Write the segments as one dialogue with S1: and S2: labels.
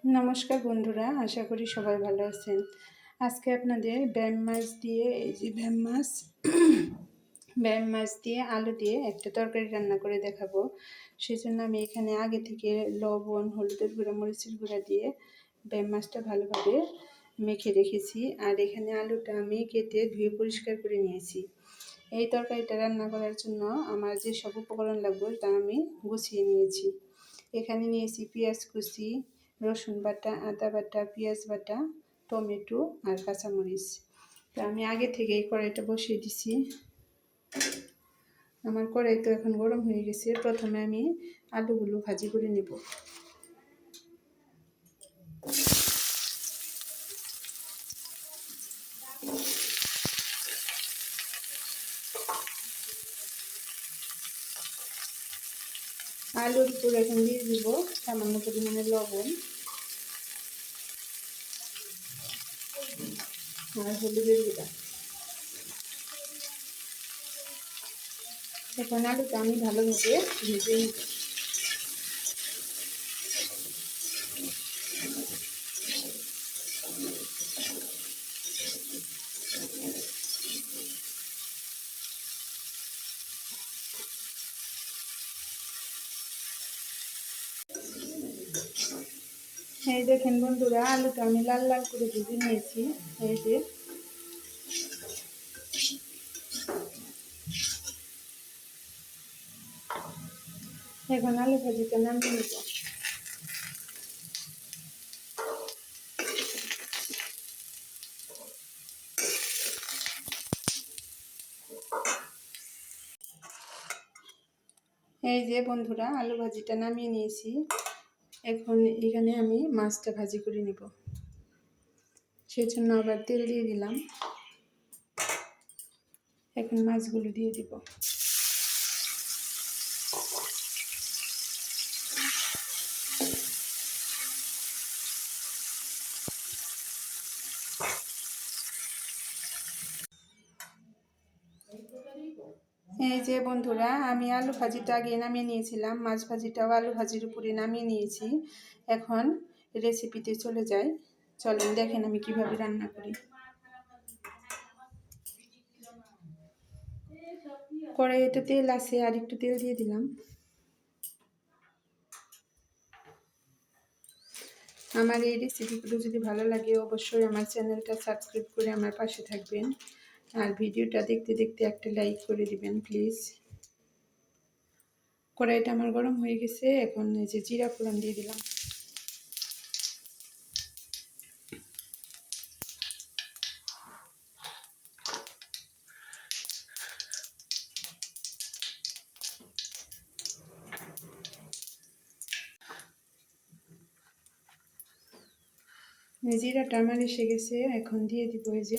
S1: নমস্কার বন্ধুরা, আশা করি সবাই ভালো আছেন। আজকে আপনাদের ব্যাম মাছ দিয়ে ব্যাম মাছ দিয়ে আলু দিয়ে একটা তরকারি রান্না করে দেখাবো। সেজন্য আমি এখানে আগে থেকে লবণ, হলুদের গুঁড়া, মরিচের গুঁড়া দিয়ে ব্যাম মাছটা ভালোভাবে মেখে রেখেছি। আর এখানে আলুটা আমি কেটে ধুয়ে পরিষ্কার করে নিয়েছি। এই তরকারিটা রান্না করার জন্য আমার যে সব উপকরণ লাগবে তা আমি গুছিয়ে নিয়েছি। এখানে নিয়েছি পেঁয়াজ কুচি, রসুন বাটা, আদা বাটা, পেঁয়াজ বাটা, টমেটো আর কাঁচামরিচ। তো আমি আগে থেকেই কড়াইটা বসিয়ে দিছি। আমার কড়াই তো এখন গরম হয়ে গেছে। প্রথমে আমি আলুগুলো ভাজি করে নেব। আলুর উপর এখন দিয়ে দিব সামান্য পরিমাণে লবণ আর হলুদের গুঁড়া। এখন আলুটা আমি ভালোভাবে ভেজে নিব। এই দেখেন বন্ধুরা, আলুটা আমি লাল লাল করে ভেজে নিয়েছি। এই যে এখন আলু ভাজিটা নামিয়ে নেব। এই যে বন্ধুরা, আলু ভাজিটা নামিয়ে নিয়েছি। এখন এখানে আমি মাছটা ভাজি করে নেব। সেজন্য আবার তেল দিয়ে দিলাম। এখন মাছগুলো দিয়ে দিব। এই যে বন্ধুরা, আমি আলু ভাজিটা আগে নামিয়ে নিয়েছিলাম, মাছ ভাজিটাও আলু ভাজির উপরে নামিয়ে নিয়েছি। এখন রেসিপিতে চলে যাই। চলেন দেখেন আমি কিভাবে রান্না করি। কড়াইতে তেল আছে, আর একটু তেল দিয়ে দিলাম। আমার এই রেসিপিগুলো যদি ভালো লাগে অবশ্যই আমার চ্যানেলটা সাবস্ক্রাইব করে আমার পাশে থাকবেন। আর ভিডিওটা দেখতে দেখতে একটা লাইক করে দিবেন প্লিজ। কড়াইটা আমার গরম হয়ে গেছে। এখন এই যে জিরা ফোড়ন দিয়ে দিলাম। জিরাটা আমার এসে গেছে। এখন দিয়ে দিব এই যে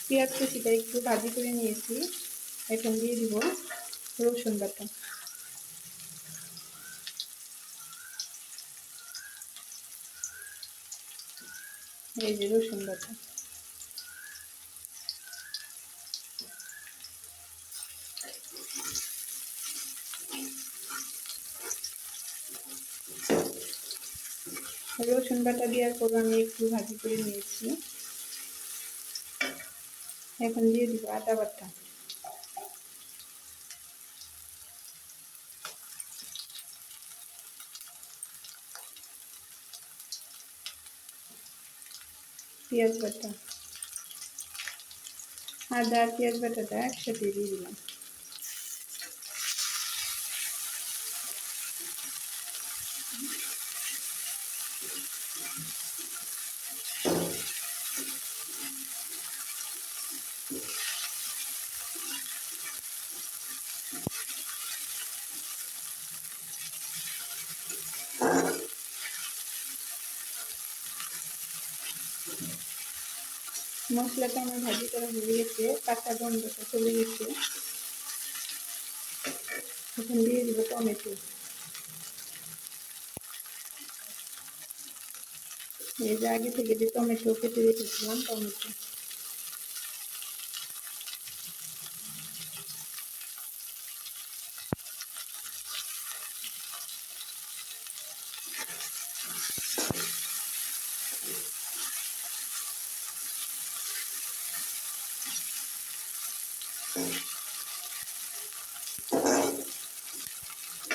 S1: পেঁয়াজ কুচিটা একটু ভাজি করে নিয়েছি। এখন দিয়ে দিব রসুন বাটা। এই যে রসুন বাটা। রসুন বাটা দেওয়ার পর আমি একটু ভাজি করে নিয়েছি। এখন দিয়ে দিব আদা বাটা। পেঁয়াজ বাটা, আদা আর পেঁয়াজ বাটাটা একসাথে দিয়ে দিলাম। মশলাটা আমার ভাজি করা হয়ে গেছে, কাঁচা গন্ধটা চলে গেছে। এখন দিয়ে দিব টমেটো। এই যে আগে থেকে যে টমেটো কেটে রেখেছিলাম টমেটো।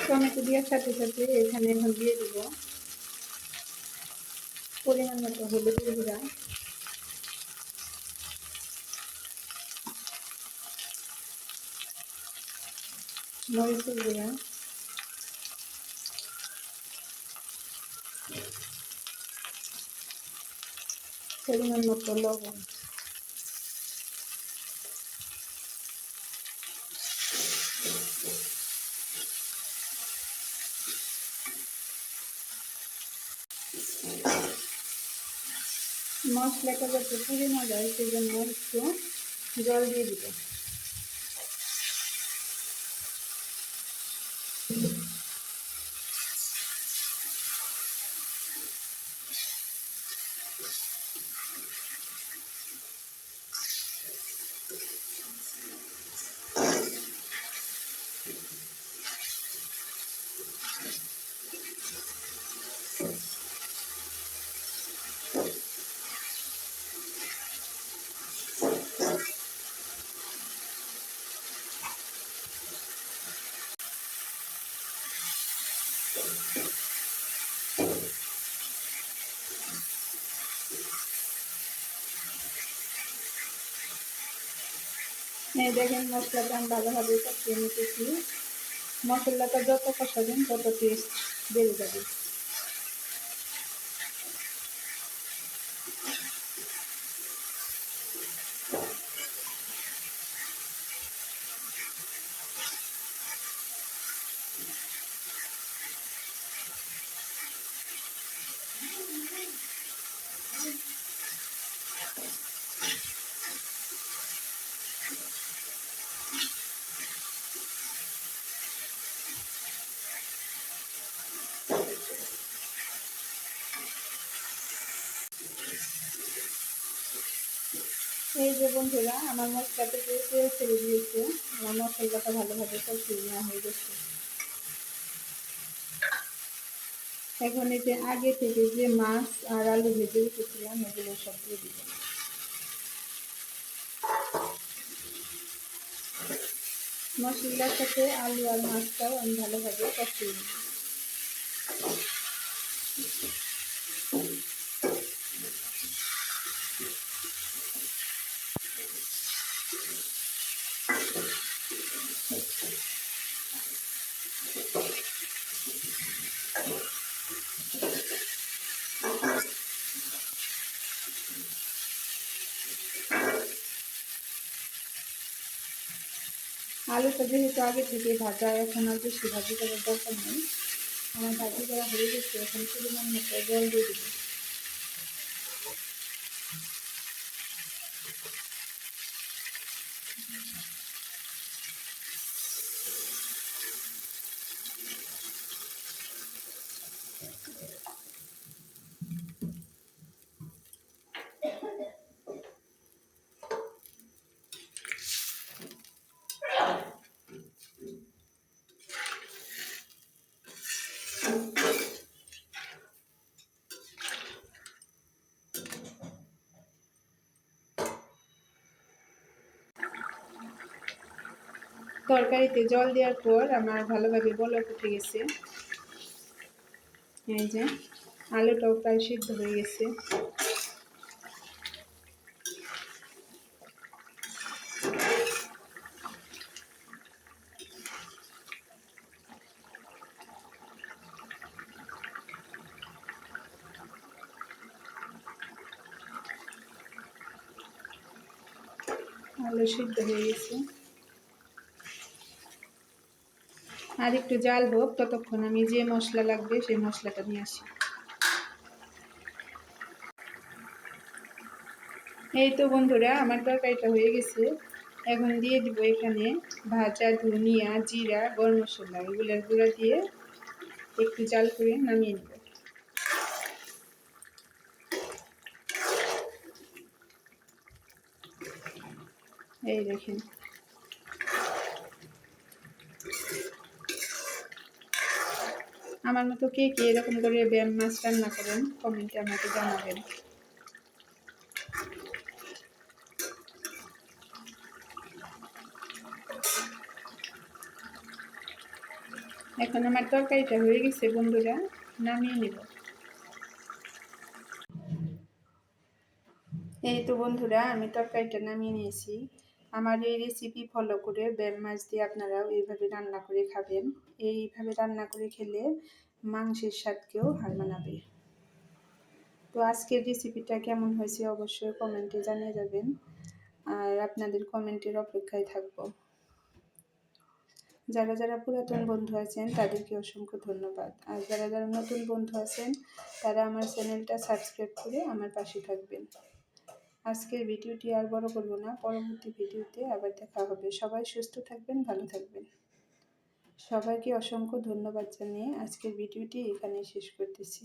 S1: টমেটো দেওয়ার সাথে সাথে এখানে এখন দিয়ে দিব পরিমাণ মতো হলুদের গুঁড়া, মরিচের গুঁড়া, পরিমাণ মতো লবণ। মশলাটা যাতে পুড়ে না যায় সেজন্য একটু জল দিয়ে দিব। এই দেখেন মশলাটা আমি ভালোভাবে কষিয়ে নিতেছি। মশলাটা যত কষাবেন তত টেস্ট বেড়ে যাবে। এই যে বন্ধুরা আমার মশলা থেকে তেল ছেড়ে দিয়েছে, আমার মশলাটা ভালোভাবে কষিয়ে নেওয়া হয়ে গেছে। এখন এই যে আগে থেকে যে মাছ আর আলু ভেজে রেখেছিলাম এগুলো সব দিয়ে দিব। মশলার সাথে আলু আর মাছটাও আমি ভালোভাবে কষিয়ে নেব। আলুটা যেহেতু আগে থেকে ভাজা, এখন আর বেশি ভাজি করার দরকার নেই। আমার ভাজি করা হয়ে গেছে, এখন পরিমাণ মতো জল দিয়ে দিব। তরকারিতে জল দেওয়ার পর আমার ভালোভাবে বলক উঠে গেছে। এই যে আলুটাও প্রায় সিদ্ধ হয়ে গেছে। আলু সিদ্ধ হয়ে গেছে, আর একটু জাল হোক, ততক্ষণ আমি যে মশলা লাগবে সেই মশলাটা নিয়ে আসি। এই তো বন্ধুরা আমার তরকারিটা হয়ে গেছে। এখন দিয়ে দিব এখানে ভাজা ধনিয়া, জিরা, গরম মশলা এগুলোর গুঁড়া দিয়ে একটু জাল করে নামিয়ে নেব। এই দেখেন, আমার মতো কে কে এরকম করে ব্যায়াম মাছ রান্না করেন কমেন্টে আমাকে জানাবেন। এখন আমার তরকারিটা হয়ে গেছে বন্ধুরা, নামিয়ে নেব। এই তো বন্ধুরা, আমি তরকারিটা নামিয়ে নিয়েছি। আমার এই রেসিপি ফলো করে ব্যায়াম মাছ দিয়ে আপনারাও এইভাবে রান্না করে খাবেন। এইভাবে রান্না করে খেলে মাংসের স্বাদকেও হার মানাবে। তো আজকের রেসিপিটা কেমন হয়েছে অবশ্যই কমেন্টে জানিয়ে যাবেন, আর আপনাদের কমেন্টের অপেক্ষায় থাকবো। যারা যারা পুরাতন বন্ধু আছেন তাদেরকে অসংখ্য ধন্যবাদ, আর যারা যারা নতুন বন্ধু আছেন তারা আমার চ্যানেলটা সাবস্ক্রাইব করে আমার পাশে থাকবেন। আজকের ভিডিওটি আর বড় করব না, পরবর্তী ভিডিওতে আবার দেখা হবে। সবাই সুস্থ থাকবেন, ভালো থাকবেন। সবাইকে অসংখ্য ধন্যবাদ জানিয়ে আজকের ভিডিওটি এখানেই শেষ করতেছি।